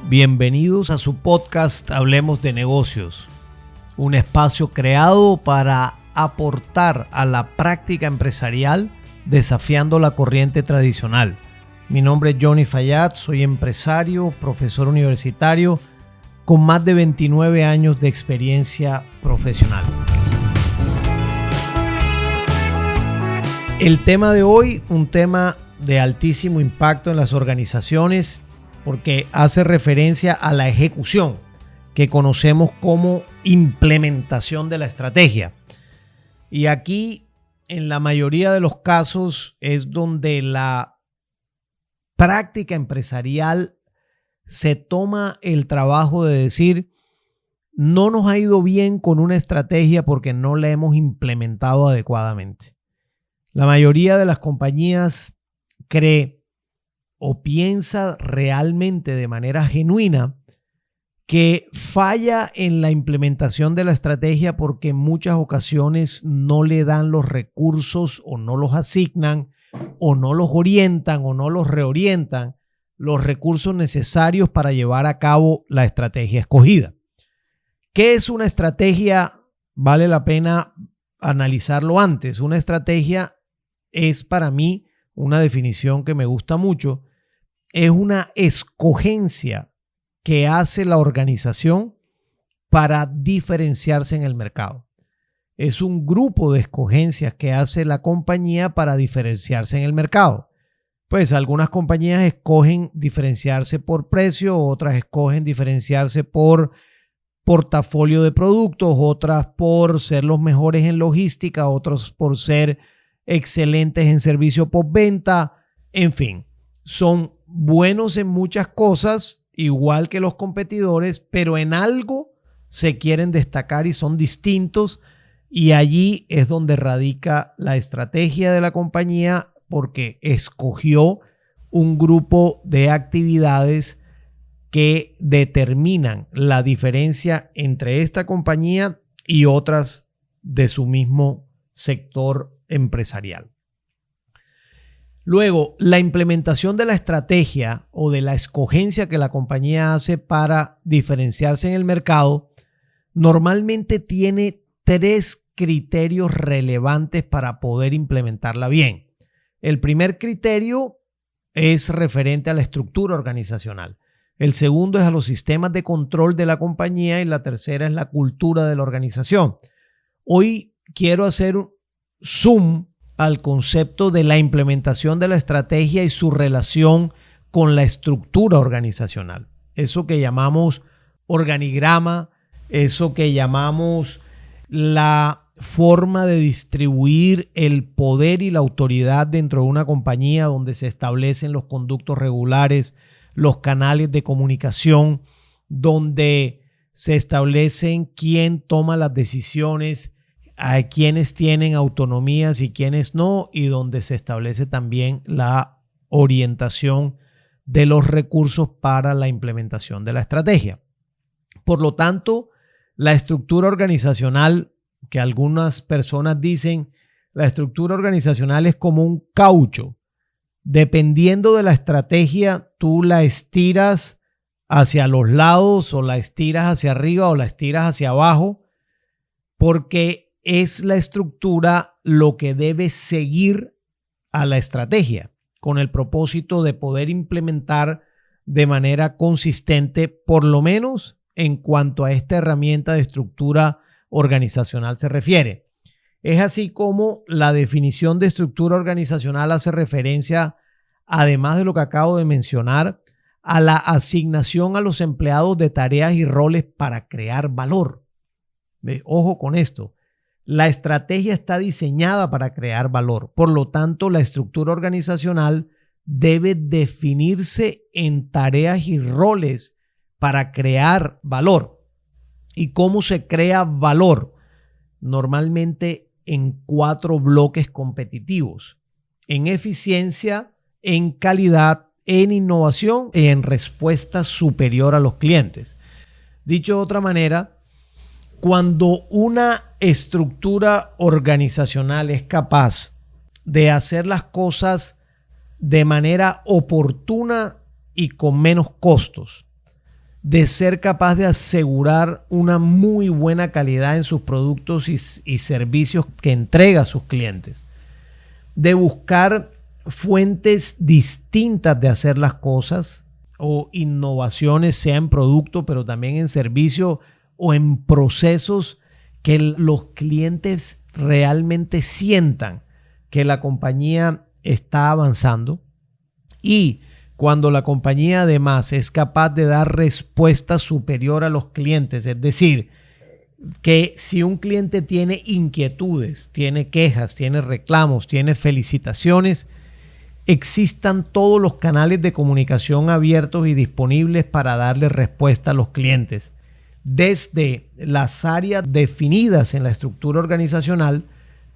Bienvenidos a su podcast Hablemos de Negocios, un espacio creado para aportar a la práctica empresarial desafiando la corriente tradicional. Mi nombre es Johnny Fayad, soy empresario, profesor universitario con más de 29 años de experiencia profesional. El tema de hoy, un tema de altísimo impacto en las organizaciones porque hace referencia a la ejecución que conocemos como implementación de la estrategia. Y aquí, en la mayoría de los casos, es donde la práctica empresarial se toma el trabajo de decir, no nos ha ido bien con una estrategia porque no la hemos implementado adecuadamente. La mayoría de las compañías cree o piensa realmente de manera genuina que falla en la implementación de la estrategia porque en muchas ocasiones no le dan los recursos o no los asignan o no los orientan o no los reorientan los recursos necesarios para llevar a cabo la estrategia escogida. ¿Qué es una estrategia? Vale la pena analizarlo antes. Una estrategia es para mí una definición que me gusta mucho. Es una escogencia que hace la organización para diferenciarse en el mercado. Es un grupo de escogencias que hace la compañía para diferenciarse en el mercado. Pues algunas compañías escogen diferenciarse por precio, otras escogen diferenciarse por portafolio de productos, otras por ser los mejores en logística, otros por ser excelentes en servicio postventa. En fin, son buenos en muchas cosas, igual que los competidores, pero en algo se quieren destacar y son distintos, y allí es donde radica la estrategia de la compañía, porque escogió un grupo de actividades que determinan la diferencia entre esta compañía y otras de su mismo sector empresarial. Luego, la implementación de la estrategia o de la escogencia que la compañía hace para diferenciarse en el mercado normalmente tiene 3 criterios relevantes para poder implementarla bien. El primer criterio es referente a la estructura organizacional. El segundo es a los sistemas de control de la compañía y la tercera es la cultura de la organización. Hoy quiero hacer zoom al concepto de la implementación de la estrategia y su relación con la estructura organizacional. Eso que llamamos organigrama, eso que llamamos la forma de distribuir el poder y la autoridad dentro de una compañía, donde se establecen los conductos regulares, los canales de comunicación, donde se establecen quién toma las decisiones, a quienes tienen autonomías y quienes no, y donde se establece también la orientación de los recursos para la implementación de la estrategia. Por lo tanto, la estructura organizacional, que algunas personas dicen, la estructura organizacional es como un caucho. Dependiendo de la estrategia, tú la estiras hacia los lados o la estiras hacia arriba o la estiras hacia abajo, porque es la estructura lo que debe seguir a la estrategia con el propósito de poder implementar de manera consistente, por lo menos en cuanto a esta herramienta de estructura organizacional se refiere. Es así como la definición de estructura organizacional hace referencia, además de lo que acabo de mencionar, a la asignación a los empleados de tareas y roles para crear valor. Ojo con esto. La estrategia está diseñada para crear valor. Por lo tanto, la estructura organizacional debe definirse en tareas y roles para crear valor. ¿Y cómo se crea valor? Normalmente en 4 bloques competitivos: en eficiencia, en calidad, en innovación y en respuesta superior a los clientes. Dicho de otra manera, cuando una estructura organizacional es capaz de hacer las cosas de manera oportuna y con menos costos, de ser capaz de asegurar una muy buena calidad en sus productos y servicios que entrega a sus clientes, de buscar fuentes distintas de hacer las cosas o innovaciones, sea en producto, pero también en servicio o en procesos que los clientes realmente sientan que la compañía está avanzando. Y cuando la compañía además es capaz de dar respuesta superior a los clientes, es decir, que si un cliente tiene inquietudes, tiene quejas, tiene reclamos, tiene felicitaciones, existan todos los canales de comunicación abiertos y disponibles para darle respuesta a los clientes, desde las áreas definidas en la estructura organizacional,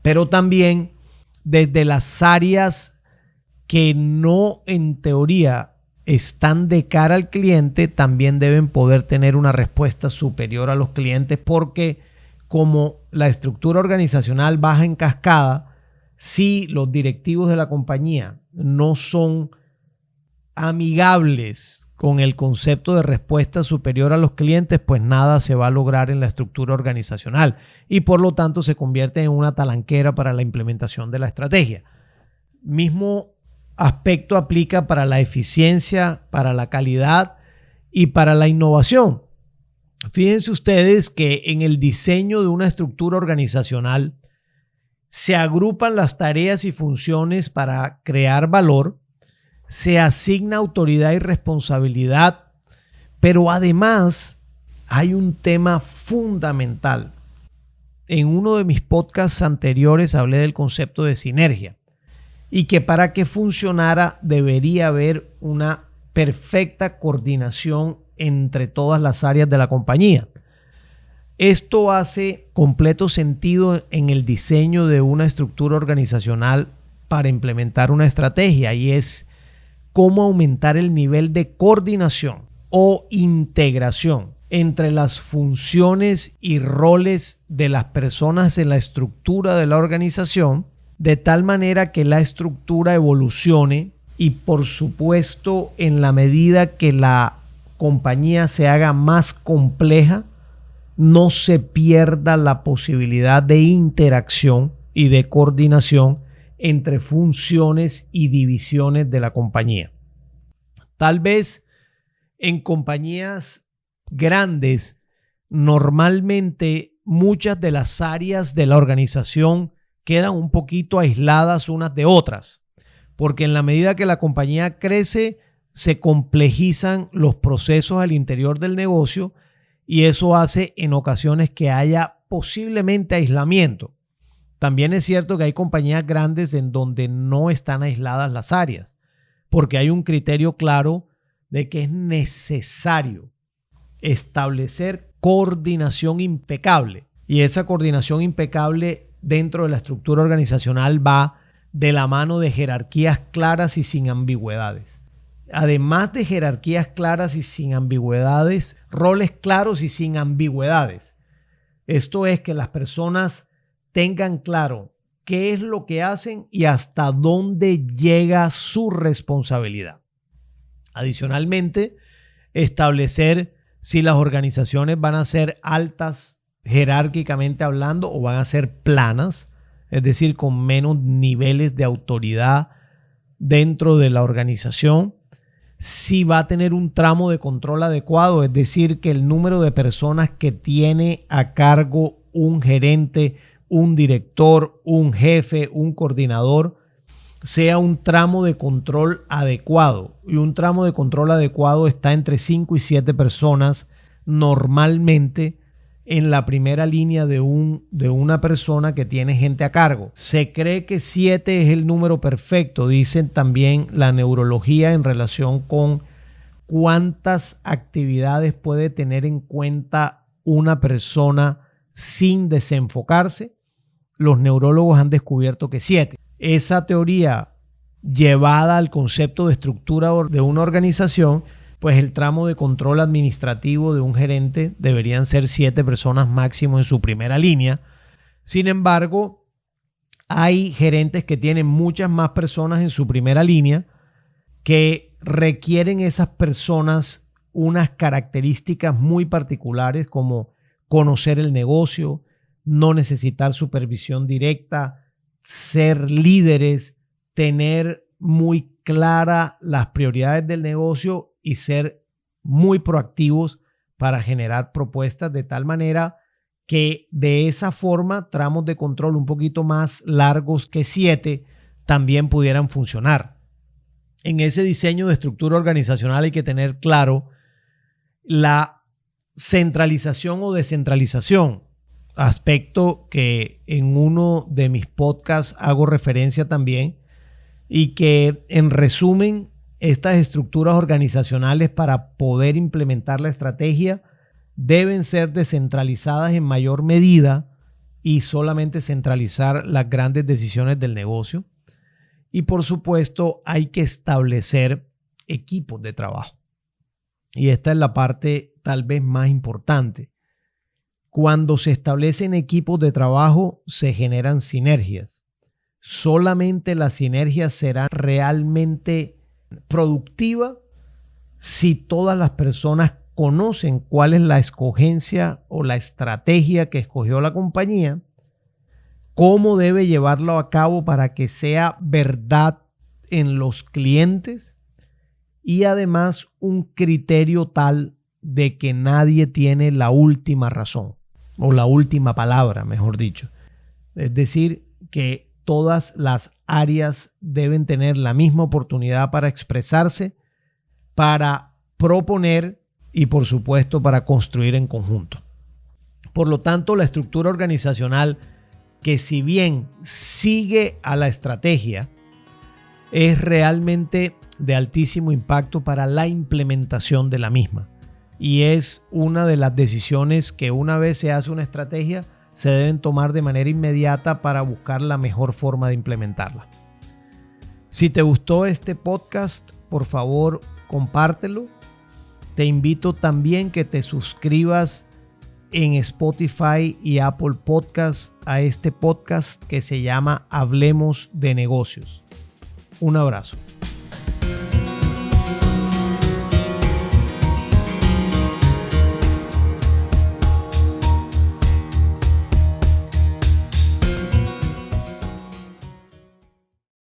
pero también desde las áreas que no en teoría están de cara al cliente, también deben poder tener una respuesta superior a los clientes, porque como la estructura organizacional baja en cascada, si los directivos de la compañía no son amigables con el concepto de respuesta superior a los clientes, pues nada se va a lograr en la estructura organizacional y por lo tanto se convierte en una talanquera para la implementación de la estrategia. Mismo aspecto aplica para la eficiencia, para la calidad y para la innovación. Fíjense ustedes que en el diseño de una estructura organizacional se agrupan las tareas y funciones para crear valor, se asigna autoridad y responsabilidad, pero además hay un tema fundamental. En uno de mis podcasts anteriores hablé del concepto de sinergia y que para que funcionara debería haber una perfecta coordinación entre todas las áreas de la compañía. Esto hace completo sentido en el diseño de una estructura organizacional para implementar una estrategia, y es cómo aumentar el nivel de coordinación o integración entre las funciones y roles de las personas en la estructura de la organización, de tal manera que la estructura evolucione y, por supuesto, en la medida que la compañía se haga más compleja, no se pierda la posibilidad de interacción y de coordinación entre funciones y divisiones de la compañía. Tal vez en compañías grandes, normalmente muchas de las áreas de la organización quedan un poquito aisladas unas de otras, porque en la medida que la compañía crece, se complejizan los procesos al interior del negocio y eso hace en ocasiones que haya posiblemente aislamiento. También es cierto que hay compañías grandes en donde no están aisladas las áreas, porque hay un criterio claro de que es necesario establecer coordinación impecable. Y esa coordinación impecable dentro de la estructura organizacional va de la mano de jerarquías claras y sin ambigüedades. Además de jerarquías claras y sin ambigüedades, roles claros y sin ambigüedades. Esto es que las personas tengan claro qué es lo que hacen y hasta dónde llega su responsabilidad. Adicionalmente, establecer si las organizaciones van a ser altas jerárquicamente hablando o van a ser planas, es decir, con menos niveles de autoridad dentro de la organización. Si va a tener un tramo de control adecuado, es decir, que el número de personas que tiene a cargo un gerente, un director, un jefe, un coordinador, sea un tramo de control adecuado. Y un tramo de control adecuado está entre 5 y 7 personas normalmente en la primera línea de una persona que tiene gente a cargo. Se cree que 7 es el número perfecto, dicen también la neurología en relación con cuántas actividades puede tener en cuenta una persona sin desenfocarse. Los neurólogos han descubierto que 7. Esa teoría llevada al concepto de estructura de una organización, pues el tramo de control administrativo de un gerente deberían ser 7 personas máximo en su primera línea. Sin embargo, hay gerentes que tienen muchas más personas en su primera línea que requieren esas personas unas características muy particulares como conocer el negocio, no necesitar supervisión directa, ser líderes, tener muy claras las prioridades del negocio y ser muy proactivos para generar propuestas de tal manera que de esa forma tramos de control un poquito más largos que 7 también pudieran funcionar. En ese diseño de estructura organizacional hay que tener claro la centralización o descentralización, aspecto que en uno de mis podcasts hago referencia también, y que en resumen, estas estructuras organizacionales para poder implementar la estrategia deben ser descentralizadas en mayor medida y solamente centralizar las grandes decisiones del negocio. Y por supuesto hay que establecer equipos de trabajo. Y esta es la parte tal vez más importante. Cuando se establecen equipos de trabajo se generan sinergias. Solamente las sinergias serán realmente productivas si todas las personas conocen cuál es la escogencia o la estrategia que escogió la compañía, cómo debe llevarlo a cabo para que sea verdad en los clientes y además un criterio tal de que nadie tiene la última razón o la última palabra, mejor dicho. Es decir, que todas las áreas deben tener la misma oportunidad para expresarse, para proponer y por supuesto para construir en conjunto. Por lo tanto, la estructura organizacional, que si bien sigue a la estrategia, es realmente de altísimo impacto para la implementación de la misma. Y es una de las decisiones que una vez se hace una estrategia, se deben tomar de manera inmediata para buscar la mejor forma de implementarla. Si te gustó este podcast, por favor, compártelo. Te invito también que te suscribas en Spotify y Apple Podcasts a este podcast que se llama Hablemos de Negocios. Un abrazo.